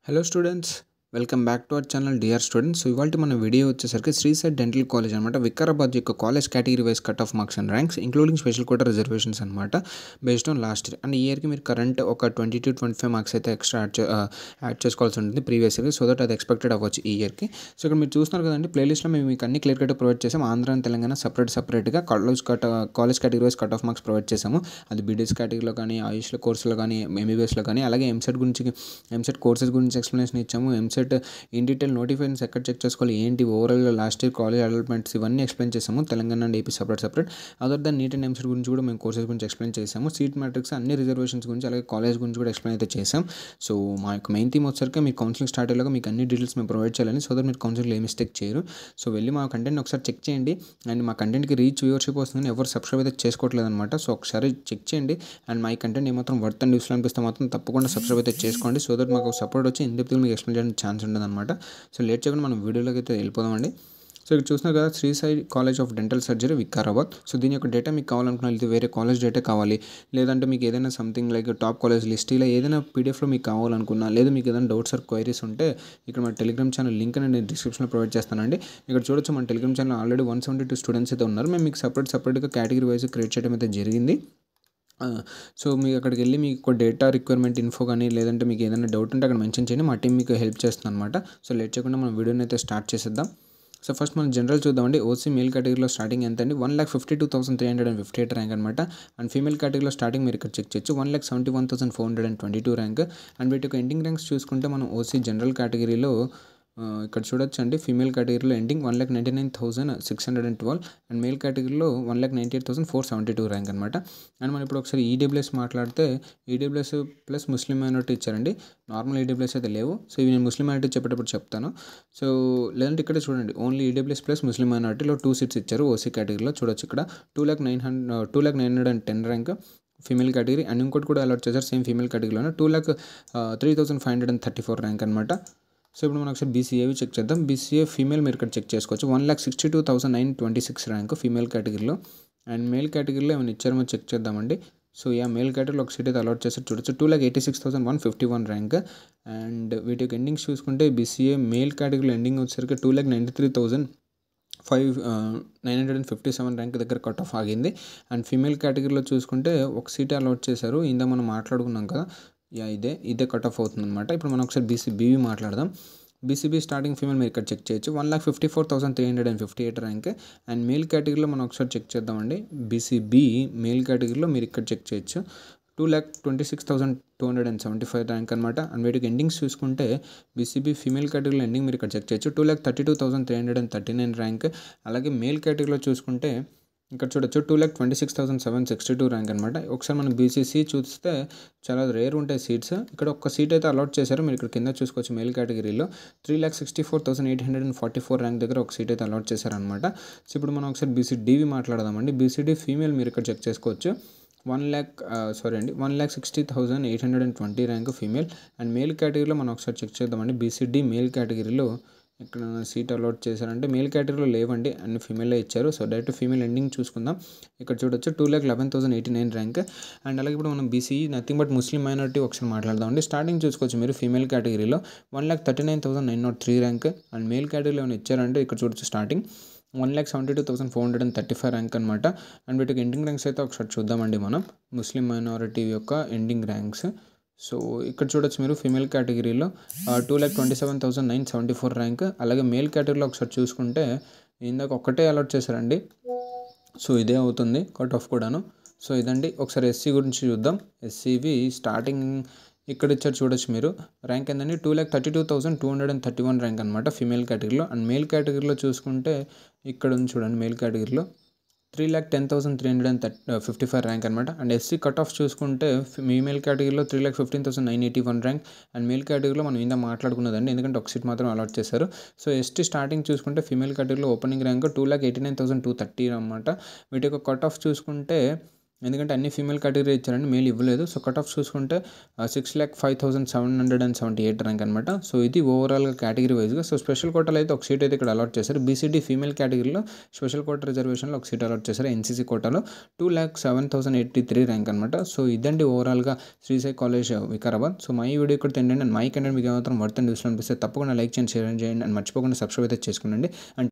Hello students, welcome back to our channel dear students. So ఇవాళ మన video వచ్చేసరికి శ్రీసైడ్ dental college అనమాట. వికారాబాద్ యొక్క college category wise cut off marks and ranks including special quota reservations అనమాట. Based on last year and ఈ ఇయర్కి మీరు current ఒక 20-25 మార్క్స్ అయితే ఎక్స్ట్రా యాడ్ చేసుకోవాల్సి ఉంటుంది ప్రీవియస్ ఇయర్కి, సో దట్ అది ఎక్స్పెక్టెడ్ అవ్వచ్చు ఈ ఇయర్కి. సో ఇక్కడ మీరు చూస్తున్నారు కదండి, ప్లేలిస్ట్లో మేము మీకు అన్ని క్లియర్ కట్ ప్రొవైడ్ చేసాము. ఆంధ్ర అండ్ తెలంగాణ సపరేట్గా college category wise cut off marks provide చేసాము. అది బీడీఎస్ కేటగిరీలో కానీ, ఆయుష్లో కోర్సులో కానీ, ఎంబీబీఎస్లో కానీ, అలాగే ఎంసెట్ కోర్సెస్ గురించి ఎక్స్ప్లెనేషన్ ఇచ్చాము. ఎంసెట్ ఇన్ డీటెయిల్ నోటిఫికేషన్స్ ఎక్కడ చెక్ చేసుకోవాలి, ఏంటి overall last year college developments ఇవన్నీ ఎక్స్ప్లెయిన్ చేసాము. Telangana and AP separate. Other than NEET and EAMCET గురించి కూడా మేము కోర్సెస్ గురించి ఎక్స్ప్లెయిన్ చేసాము. సీట్ మ్యాట్రిక్స్, అన్ని రిజర్వేషన్స్ గురించి, అలాగే కాలేజ్ గురించి కూడా ఎక్స్ప్లెయిన్ అయితే చేసాం. సో మా యొక్క మెయిన్ థీమ్ వచ్చేసరికి మీ కౌన్సిలింగ్ స్టార్ట్ అయ్యేలాగా మీకు అన్ని డీటెయిల్స్ మేము ప్రొవైడ్ చేయాలని, సో దట్ మీరు కౌన్సిలింగ్లో ఏ మిస్టేక్ చేయరు. సో వెళ్ళి మా కంటెంట్ ఒకసారి చెక్ చేయండి. అండ్ మా కంటెంట్కి రీచ్ వ్యూవర్షిప్ వస్తుంది, ఎవరు సబ్స్క్రైబ్ అయితే చేసుకోవట్లేదు అనమాట. సో ఒకసారి చెక్ చేయండి. అండ్ మా కంటెంట్ ఏమాత్రం వర్త్ అండ్ యూస్ఫుల్ అనిపిస్తే మాత్రం తప్పకుండా సబ్స్క్రైబ్ అయితే చేసుకోండి, సో దట్ మాకు సపోర్ట్ వచ్చి ఇన్ డెప్త్గా మీకు ఎక్స్ప్లెయిన్ చేయడానికి ఛాన్స్ ఉంటుంది అనమాట. సో లేట్ చేయకుండా మనం వీడియోలోకి అయితే వెళ్ళిపోదామండి. సో ఇక్కడ చూస్తున్నారు కదా, Sri Sai college of dental surgery Vikarabad. So దీని యొక్క డేటా మీకు కావాలనుకున్నా, ఇది వేరే కాలేజ్ డేటా కావాలి, లేదంటే మీకు ఏదైనా something like top college list ఇలా ఏదైనా పీడిఎఫ్లో మీకు కావాలనుకున్నా, లేదా మీకు ఏదైనా డౌట్స్ ఆర్ క్వైరీస్ ఉంటే ఇక్కడ మన టెలిగ్రామ్ ఛానల్ లింక్ నేను డిస్క్రిప్షన్లో ప్రొవైడ్ చేస్తానండి. ఇక్కడ చూడొచ్చు, మన టెలిగ్రామ్ ఛానల్ ఆల్రెడీ 172 స్టూడెంట్స్ అయితే ఉన్నారు. మేము మీకు సపరేట్గా కేటగిరీ వైజ్ క్రియేట్ చేయడం అయితే జరిగింది. సో మీకు అక్కడికి వెళ్ళి మీకు డేటా రిక్వైర్మెంట్ ఇన్ఫో కానీ, లేదంటే మీకు ఏదైనా డౌట్ ఉంటే అక్కడ మెన్షన్ చేయండి, మా టీం మీకు హెల్ప్ చేస్తుంది అనమాట. సో లేట్ చేయకుండా మనం వీడియోని అయితే స్టార్ట్ చేసేద్దాం. సో ఫస్ట్ మనం జనరల్ చూద్దామండి. ఓసీ మేల్ కేటగిరీలో స్టార్టింగ్ ఎంత అండి, 1,52,358 ర్యాంక్ అనమాట. అండ్ ఫీమేల్ కేటగిరీలో స్టార్టింగ్ మీరు ఇక్కడ చెక్ చేయొచ్చు, 1,71,422 ర్యాంక్. అండ్ వీటి యొక్క ఎండింగ్ ర్యాంక్స్ చూసుకుంటే మనం ఓసీ జనరల్ కేటగిరీలో ఇక్కడ చూడొచ్చు అండి. ఫీమేల్ కేటగిరీలో ఎండింగ్ 1,99,612 అండ్ మేల్ కేటగిరీలో 1,98,472 ర్యాంక్ అనమాట. అండ్ మనం ఇప్పుడు ఒకసారి ఈడబ్ల్యూఎస్ మాట్లాడితే, ఈడబ్ల్యూఎస్ ప్లస్ ముస్లిం మైనారిటీ ఇచ్చారండి. నార్మల్ ఈడబ్ల్యూఎస్ అయితే లేవు. సో ఇవి నేను ముస్లిం మైనారిటీ చెప్పేటప్పుడు చెప్తాను. సో లేదంటే ఇక్కడ చూడండి, ఓన్లీ ఈడబ్ల్యూఎస్ ప్లస్ ముస్లిం మైనారిటీలో 2 సీట్స్ ఇచ్చారు ఓసీ కేటగిరీలో. చూడొచ్చు ఇక్కడ 2,910 ర్యాంక్ ఫీమేల్ కేటగిరీ. అండ్ ఇంకోటి కూడా అలాట్ చేశారు సేమ్ ఫీమేల్ కేటగిరీలోనే, 2,03,534 ర్యాంక్ అనమాట. సో ఇప్పుడు మనం ఒకసారి బీసీఏవి చెక్ చేద్దాం. బీసీఏ ఫీమేల్ మీరు ఇక్కడ చెక్ చేసుకోవచ్చు, 1,62,926 ర్యాంక్ ఫీమేల్ కేటగిరీలో. అండ్ మేల్ కేటగిరీలో ఏమైనా ఇచ్చారేమో చెక్ చేద్దామండి. సో మేల్ కేటగిరీలో ఒక సీట్ అయితే అలాట్ చేస్తారు, చూడొచ్చు 2,86,151 ర్యాంక్. అండ్ వీటి ఎండింగ్స్ చూసుకుంటే బీసీఏ మేల్ కేటగిరీలో ఎండింగ్ వచ్చేసరికి 2,93,957 ర్యాంక్ దగ్గర కట్ ఆఫ్ ఆగింది. అండ్ ఫీమేల్ కేటగిరీలో చూసుకుంటే ఒక సీట్ అలాట్ చేశారు, ఇందా మనం మాట్లాడుకున్నాం కదా, ఇదే కట్ ఆఫ్ అవుతుంది అనమాట. ఇప్పుడు మనం ఒకసారి బీసీబీ మాట్లాడదాం. బీసీబీ స్టార్టింగ్ ఫీమేల్ మీరు ఇక్కడ చెక్ చేయొచ్చు, 1,54,358 ర్యాంక్. అండ్ మేల్ కేటగిరీలో మనం ఒకసారి చెక్ చేద్దామండి. బీసీబీ మేల్ కేటగిరీలో మీరు ఇక్కడ చెక్ చేయొచ్చు, 2,26,275 ర్యాంక్ అనమాట. అండ్ వీటికి ఎండింగ్స్ చూసుకుంటే బీసీబీ ఫీమేల్ కేటగిరీలో ఎండింగ్ మీరు ఇక్కడ చెక్ చేయొచ్చు, 2,32,339 ర్యాంక్. అలాగే మేల్ కేటగిరీలో చూసుకుంటే ఇక్కడ చూడొచ్చు 2,26,762 ర్యాంక్ అనమాట. ఒకసారి మనం బీసీసీ చూస్తే చాలా రేర్ ఉంటాయి సీట్స్. ఇక్కడ ఒక్క సీట్ అయితే అలాట్ చేశారు, మీరు ఇక్కడ కింద చూసుకోవచ్చు. మేల్ కేటగిరీలో 3,64,844 ర్యాంక్ దగ్గర ఒక సీట్ అయితే అలాట్ చేశారనమాట. సో ఇప్పుడు మనం ఒకసారి బీసీడీవి మాట్లాడదామండి. బీసీడీ ఫీమేల్ మీరు ఇక్కడ చెక్ చేసుకోవచ్చు, 1,60,820 ర్యాంక్ ఫీమేల్. అండ్ మేల్ కేటగిరీలో మనం ఒకసారి చెక్ చేద్దామండి. బీసీడీ మేల్ కేటగిరీలో ఇక్కడ సీట్ అలాట్ చేశారంటే మేల్ కేటగిరీలో లేవండి, అన్ని ఫీమేల్లో ఇచ్చారు. సో డైరెక్ట్ ఫీమేల్ ఎండింగ్ చూసుకుందాం. ఇక్కడ చూడొచ్చు 2,11,089 ర్యాంక్. అండ్ అలాగే ఇప్పుడు మనం BC nothing but Muslim minority ఒకసారి మాట్లాడదామండి. స్టార్టింగ్ చూసుకోవచ్చు మీరు ఫీమేల్ కేటగిరీలో 1,39,903 ర్యాంక్. అండ్ మేల్ కేటగిరీలో ఏమైనా ఇచ్చారంటే ఇక్కడ చూడొచ్చు స్టార్టింగ్ 1,72,435 ర్యాంక్ అనమాట. అండ్ వీటికి ఎండింగ్ ర్యాంక్స్ అయితే ఒకసారి చూద్దామండి మనం, ముస్లిం మైనారిటీ యొక్క ఎండింగ్ ర్యాంక్స్. సో ఇక్కడ చూడొచ్చు మీరు ఫీమేల్ కేటగిరీలో 2,27,974 ర్యాంక్. అలాగే మేల్ కేటగిరీలో ఒకసారి చూసుకుంటే ఇందాక ఒక్కటే అలాట్ చేశారండి, సో ఇదే అవుతుంది కట్ ఆఫ్ కూడాను. సో ఇదండి. ఒకసారి ఎస్సీ గురించి చూద్దాం. ఎస్సీవి స్టార్టింగ్ ఇక్కడ ఇచ్చారు చూడొచ్చు మీరు, ర్యాంక్ ఏంటండి 2,32,231 ర్యాంక్ అనమాట ఫీమేల్ కేటగిరీలో. అండ్ మేల్ కేటగిరీలో చూసుకుంటే ఇక్కడ ఉంది చూడండి, మేల్ కేటగిరీలో 3,10,355 ర్యాంక్ అనమాట. అండ్ ఎస్సీ కట్ ఆఫ్ చూసుకుంటే ఫీమేల్ కేటగిరీలో 3,15,981 ర్యాంక్. అండ్ మేల్ కేటగిరీలో మనం ఇందా మాట్లాడుకున్నదండి, ఎందుకంటే ఒక సీట్ మాత్రం అలాట్ చేశారు. సో ఎస్టీ స్టార్టింగ్ చూసుకుంటే ఫీమేల్ కేటగిరీలో ఓపెనింగ్ ర్యాంక్ 2,89,230 అనమాట. వీటి యొక్క కట్ ఆఫ్ చూసుకుంటే ఎందుకంటే అన్ని ఫీమేల్ కేటగిరీ ఇచ్చారండి, మేల్ ఇవ్వలేదు. సో కట్ ఆఫ్ చూసుకుంటే 6,05,778 ర్యాంక్ అనమాట. సో ఇది ఓవరాల్గా కేటగిరీ వైజ్గా. సో స్పెషల్ కోటాలో అయితే ఒక సీట్ అయితే ఇక్కడ అలాట్ చేశారు. బీసీడీ ఫీమేల్ కేటగిరీలో స్పెషల్ కోటా రిజర్వేషన్లో ఒక సీట్ అలాట్ చేశారు. ఎన్సీసీ కోటాలో 2,07,083 ర్యాంక్ అనమాట. సో ఇదండి ఓవరాల్గా శ్రీ సాయి కాలేజ్ వికారాబాద్. సో మా ఈ వీడియో ఇక్కడ తిండండి అండ్ మై కంటెంట్ మీకు ఏమాత్రం వర్త్ అండ్ యూస్ఫుల్ అనిపిస్తే తప్పకుండా లైక్ చేయండి, షేర్ చేయండి అండ్ మర్చిపోకుండా సబ్స్క్రైబ్ అయితే చేసుకోండి. అండ్